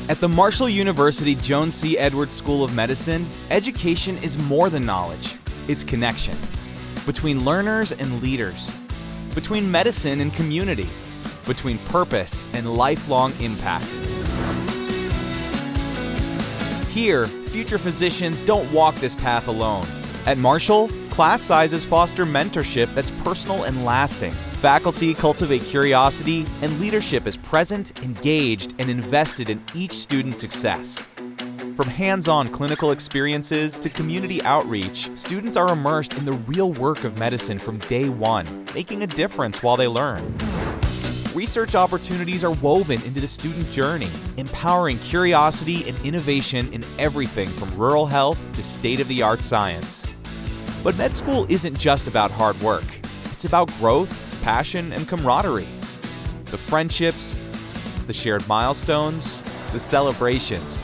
At the Marshall University Joan C School of Medicine, education is more than knowledge. It's connection. Between learners and leaders. Between medicine and community. Between purpose and lifelong impact. Here, future physicians don't walk this path alone. At Marshall, class sizes foster mentorship that's personal and lasting. Faculty cultivate curiosity, and leadership is present, engaged, and invested in each student's success. From hands-on clinical experiences to community outreach, students are immersed in the real work of medicine from day one, making a difference while they learn. Research opportunities are woven into the student journey, empowering curiosity and innovation in everything from rural health to state-of-the-art science. But med school isn't just about hard work. It's about growth, passion, and camaraderie. The friendships, the shared milestones, the celebrations.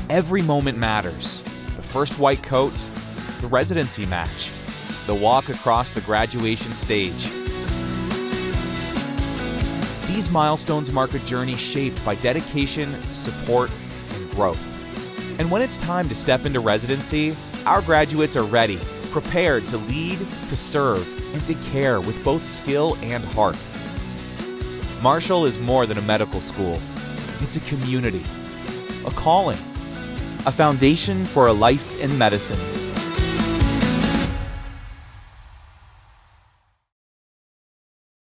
Every moment matters. The first white coat, the residency match, the walk across the graduation stage. These milestones mark a journey shaped by dedication, support, and growth. And when it's time to step into residency, our graduates are ready, prepared to lead, to serve, and to care with both skill and heart. Marshall is more than a medical school. It's a community, a calling, a foundation for a life in medicine.